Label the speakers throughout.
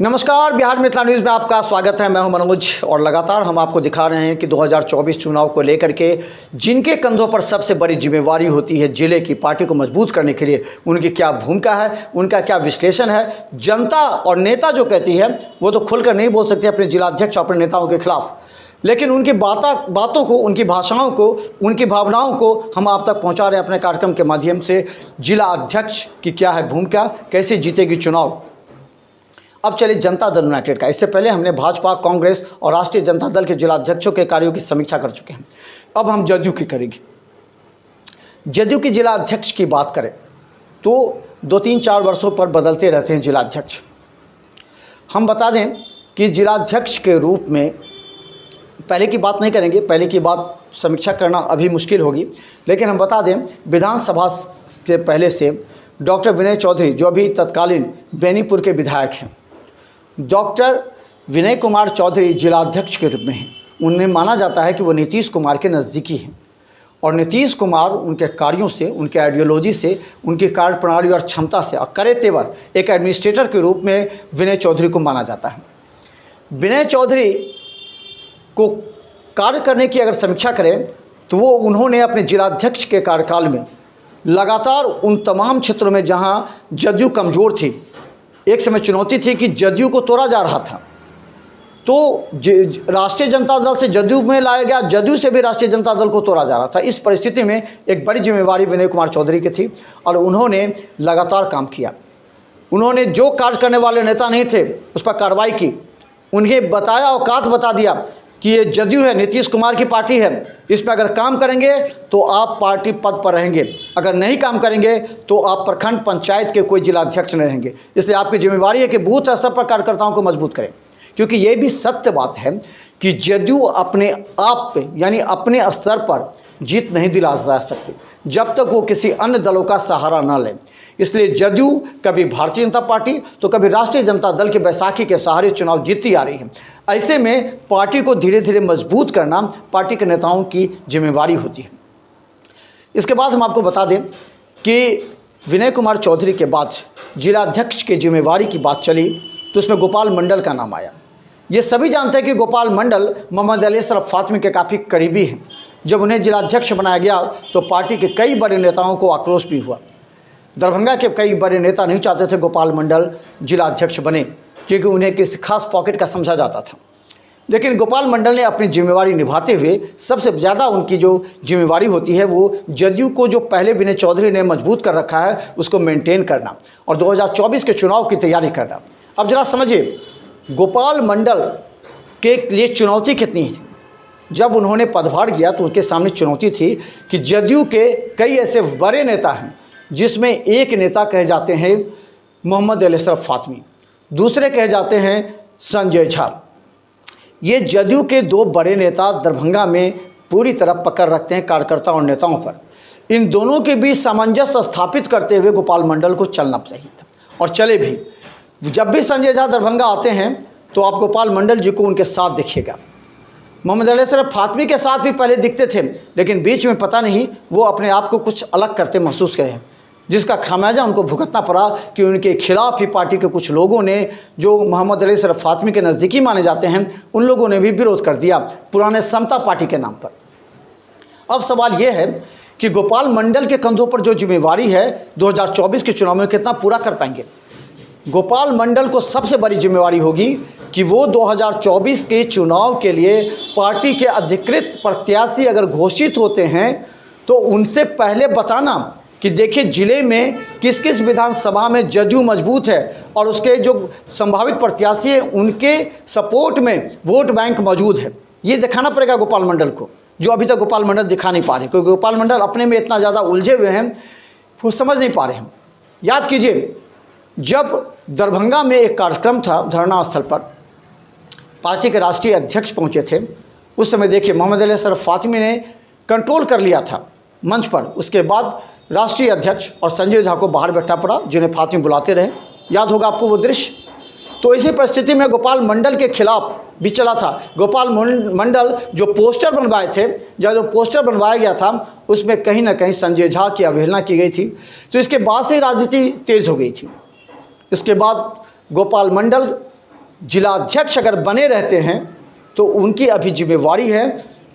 Speaker 1: नमस्कार, बिहार मिथिला न्यूज़ में आपका स्वागत है। मैं हूं मनोज और लगातार हम आपको दिखा रहे हैं कि 2024 चुनाव को लेकर के जिनके कंधों पर सबसे बड़ी जिम्मेवारी होती है जिले की पार्टी को मजबूत करने के लिए, उनकी क्या भूमिका है, उनका क्या विश्लेषण है। जनता और नेता जो कहती है वो तो खुलकर नहीं बोल सकते अपने जिलाध्यक्ष अपने नेताओं के खिलाफ, लेकिन उनकी बातों को, उनकी भाषाओं को, उनकी भावनाओं को हम आप तक पहुँचा रहे हैं अपने कार्यक्रम के माध्यम से। जिला अध्यक्ष की क्या है भूमिका, कैसे जीतेगी चुनाव। अब चलिए जनता दल यूनाइटेड का। इससे पहले हमने भाजपा, कांग्रेस और राष्ट्रीय जनता दल के जिलाध्यक्षों के कार्यों की समीक्षा कर चुके हैं। अब हम जदयू की करेंगे। जदयू की जिला अध्यक्ष की बात करें तो 2-3-4 वर्षों पर बदलते रहते हैं जिलाध्यक्ष। हम बता दें कि जिलाध्यक्ष के रूप में पहले की बात नहीं करेंगे, पहले की बात समीक्षा करना अभी मुश्किल होगी, लेकिन हम बता दें विधानसभा से पहले से डॉक्टर विनय चौधरी जो अभी तत्कालीन बेनीपुर के विधायक हैं, डॉक्टर विनय कुमार चौधरी जिलाध्यक्ष के रूप में हैं। उन्हें माना जाता है कि वो नीतीश कुमार के नज़दीकी हैं और नीतीश कुमार उनके कार्यों से, उनके आइडियोलॉजी से, उनकी कार्यप्रणाली और क्षमता से और करे तेवर एक एडमिनिस्ट्रेटर के रूप में विनय चौधरी को माना जाता है। विनय चौधरी को कार्य करने की अगर समीक्षा करें तो वो उन्होंने अपने जिलाध्यक्ष के कार्यकाल में लगातार उन तमाम क्षेत्रों में जहां जदयू कमज़ोर थी, एक समय चुनौती थी कि जदयू को तोड़ा जा रहा था, तो राष्ट्रीय जनता दल से जदयू में लाया गया, जदयू से भी राष्ट्रीय जनता दल को तोड़ा जा रहा था। इस परिस्थिति में एक बड़ी जिम्मेवारी विनय कुमार चौधरी की थी और उन्होंने लगातार काम किया। उन्होंने जो कार्य करने वाले नेता नहीं थे उस पर कार्रवाई की, उन्हें बताया, औकात बता दिया कि ये जदयू है, नीतीश कुमार की पार्टी है, इसमें अगर काम करेंगे तो आप पार्टी पद पर रहेंगे, अगर नहीं काम करेंगे तो आप प्रखंड पंचायत के कोई जिलाध्यक्ष नहीं रहेंगे। इसलिए आपकी जिम्मेवारी है कि बूथ स्तर पर कार्यकर्ताओं को मजबूत करें, क्योंकि ये भी सत्य बात है कि जदयू अपने आप पे यानी अपने स्तर पर जीत नहीं दिला जा सकती जब तक वो किसी अन्य दलों का सहारा न लें। इसलिए जदयू कभी भारतीय जनता पार्टी तो कभी राष्ट्रीय जनता दल के बैसाखी के सहारे चुनाव जीतती आ रही है। ऐसे में पार्टी को धीरे धीरे मजबूत करना पार्टी के नेताओं की जिम्मेवारी होती है। इसके बाद हम आपको बता दें कि विनय कुमार चौधरी के बाद जिलाध्यक्ष की जिम्मेवारी की बात चली तो उसमें गोपाल मंडल का नाम आया। ये सभी जानते हैं कि गोपाल मंडल मोहम्मद अली अशरफ फातमी के काफ़ी करीबी हैं। जब उन्हें जिलाध्यक्ष बनाया गया तो पार्टी के कई बड़े नेताओं को आक्रोश भी हुआ। दरभंगा के कई बड़े नेता नहीं चाहते थे गोपाल मंडल जिलाध्यक्ष बने, क्योंकि उन्हें किसी खास पॉकेट का समझा जाता था। लेकिन गोपाल मंडल ने अपनी जिम्मेवारी निभाते हुए सबसे ज़्यादा उनकी जो जिम्मेवारी होती है वो जदयू को जो पहले विनय चौधरी ने मजबूत कर रखा है उसको मेंटेन करना और 2024 के चुनाव की तैयारी करना। अब जरा समझिए गोपाल मंडल के लिए चुनौती कितनी थी। जब उन्होंने पदभार किया तो उनके सामने चुनौती थी कि जदयू के कई ऐसे बड़े नेता हैं जिसमें एक नेता कहे जाते हैं मोहम्मद अली अशरफ फातमी, दूसरे कहे जाते हैं संजय झा। ये जदयू के दो बड़े नेता दरभंगा में पूरी तरह पकड़ रखते हैं कार्यकर्ताओं और नेताओं पर। इन दोनों के बीच सामंजस्य स्थापित करते हुए गोपाल मंडल को चलना चाहिए था और चले भी। जब भी संजय झा दरभंगा आते हैं तो आप गोपाल मंडल जी को उनके साथ देखिएगा। मोहम्मद अली अशरफ फातमी के साथ भी पहले दिखते थे, लेकिन बीच में पता नहीं वो अपने आप को कुछ अलग करते महसूस किए हैं, जिसका खामियाजा उनको भुगतना पड़ा कि उनके खिलाफ ही पार्टी के कुछ लोगों ने जो मोहम्मद अली अशरफ फातमी के नज़दीकी माने जाते हैं उन लोगों ने भी विरोध कर दिया पुराने समता पार्टी के नाम पर। अब सवाल ये है कि गोपाल मंडल के कंधों पर जो जिम्मेवारी है 2024 के चुनाव में कितना पूरा कर पाएंगे। गोपाल मंडल को सबसे बड़ी जिम्मेवारी होगी कि वो 2024 के चुनाव के लिए पार्टी के अधिकृत प्रत्याशी अगर घोषित होते हैं तो उनसे पहले बताना कि देखिए जिले में किस किस विधानसभा में जदयू मजबूत है और उसके जो संभावित प्रत्याशी हैं उनके सपोर्ट में वोट बैंक मौजूद है। ये दिखाना पड़ेगा गोपाल मंडल को, जो अभी तक गोपाल मंडल दिखा नहीं पा रहे, क्योंकि गोपाल मंडल अपने में इतना ज़्यादा उलझे हुए हैं वो समझ नहीं पा रहे हैं। याद कीजिए जब दरभंगा में एक कार्यक्रम था धरना स्थल पर, पार्टी के राष्ट्रीय अध्यक्ष पहुंचे थे, उस समय देखिए मोहम्मद अली अशरफ फातमी ने कंट्रोल कर लिया था मंच पर। उसके बाद राष्ट्रीय अध्यक्ष और संजय झा को बाहर बैठना पड़ा, जिन्हें फातमी बुलाते रहे। याद होगा आपको वो दृश्य। तो इसी परिस्थिति में गोपाल मंडल के खिलाफ भी चला था। गोपाल मंडल जो पोस्टर बनवाए थे, जो पोस्टर बनवाया गया था उसमें कहीं ना कहीं संजय झा की अवहेलना की गई थी। तो इसके बाद से राजनीति तेज हो गई थी। इसके बाद गोपाल मंडल जिलाध्यक्ष अगर बने रहते हैं तो उनकी अभी जिम्मेवारी है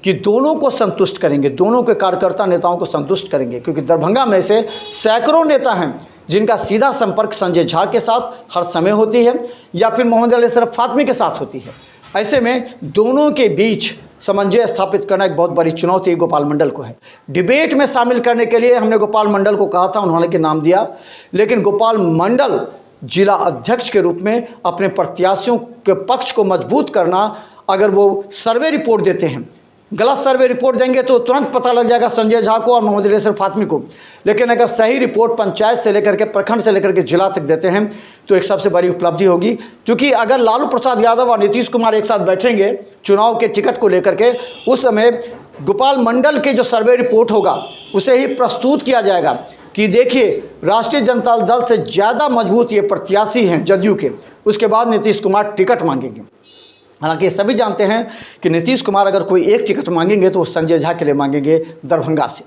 Speaker 1: कि दोनों को संतुष्ट करेंगे, दोनों के कार्यकर्ता नेताओं को संतुष्ट करेंगे, क्योंकि दरभंगा में से सैकड़ों नेता हैं जिनका सीधा संपर्क संजय झा के साथ हर समय होती है या फिर मोहम्मद अली अशरफ फातमी के साथ होती है। ऐसे में दोनों के बीच समन्वय स्थापित करना एक बहुत बड़ी चुनौती गोपाल मंडल को है। डिबेट में शामिल करने के लिए हमने गोपाल मंडल को कहा था, उन्होंने के नाम दिया, लेकिन गोपाल मंडल जिला अध्यक्ष के रूप में अपने प्रत्याशियों के पक्ष को मजबूत करना, अगर वो सर्वे रिपोर्ट देते हैं, गलत सर्वे रिपोर्ट देंगे तो तुरंत पता लग जाएगा संजय झा को और मोहम्मद अली अशरफ फातमी को, लेकिन अगर सही रिपोर्ट पंचायत से लेकर के प्रखंड से लेकर के जिला तक देते हैं तो एक सबसे बड़ी उपलब्धि होगी। क्योंकि अगर लालू प्रसाद यादव और नीतीश कुमार एक साथ बैठेंगे चुनाव के टिकट को लेकर के, उस समय गोपाल मंडल के जो सर्वे रिपोर्ट होगा उसे ही प्रस्तुत किया जाएगा कि देखिए राष्ट्रीय जनता दल से ज़्यादा मजबूत ये प्रत्याशी हैं जदयू के, उसके बाद नीतीश कुमार टिकट मांगेंगे। हालांकि सभी जानते हैं कि नीतीश कुमार अगर कोई एक टिकट मांगेंगे तो वो संजय झा के लिए मांगेंगे दरभंगा से।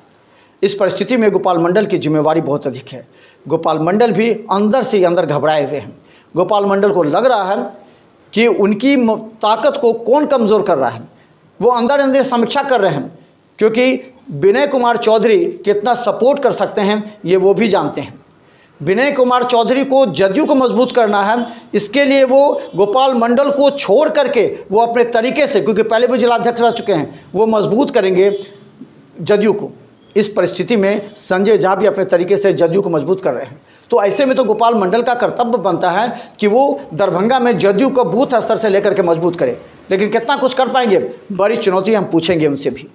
Speaker 1: इस परिस्थिति में गोपाल मंडल की जिम्मेवारी बहुत अधिक है। गोपाल मंडल भी अंदर से अंदर घबराए हुए हैं। गोपाल मंडल को लग रहा है कि उनकी ताकत को कौन कमज़ोर कर रहा है। वो अंदर अंदर समीक्षा कर रहे हैं, क्योंकि विनय कुमार चौधरी कितना सपोर्ट कर सकते हैं ये वो भी जानते हैं। विनय कुमार चौधरी को जदयू को मजबूत करना है, इसके लिए वो गोपाल मंडल को छोड़ करके वो अपने तरीके से, क्योंकि पहले भी जिलाध्यक्ष रह चुके हैं, वो मजबूत करेंगे जदयू को। इस परिस्थिति में संजय झा भी अपने तरीके से जदयू को मजबूत कर रहे हैं। तो ऐसे में तो गोपाल मंडल का कर्तव्य बनता है कि वो दरभंगा में जदयू को बूथ स्तर से लेकर के मजबूत करे, लेकिन कितना कुछ कर पाएंगे, बड़ी चुनौती हम पूछेंगे उनसे भी।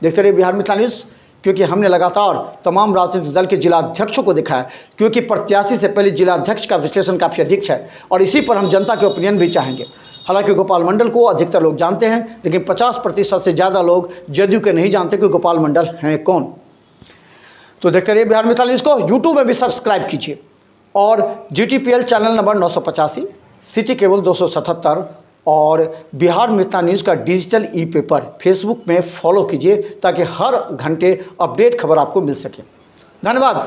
Speaker 1: देखते रहिए बिहार मिथिला न्यूज़, क्योंकि हमने लगातार तमाम राजनीतिक दल के जिलाध्यक्षों को दिखाया, क्योंकि प्रत्याशी से पहले जिलाध्यक्ष का विश्लेषण काफ़ी अधिक है और इसी पर हम जनता के ओपिनियन भी चाहेंगे। हालांकि गोपाल मंडल को अधिकतर लोग जानते हैं, लेकिन 50% से ज़्यादा लोग जदयू के नहीं जानते कि गोपाल मंडल हैं कौन। तो देखते रहिए बिहार मिथिला न्यूज़ को, यूट्यूब में भी सब्सक्राइब कीजिए और GTPL channel number 985, city cable 277 और बिहार मिथिला न्यूज़ का डिजिटल ई-पेपर फेसबुक में फॉलो कीजिए ताकि हर घंटे अपडेट खबर आपको मिल सके। धन्यवाद।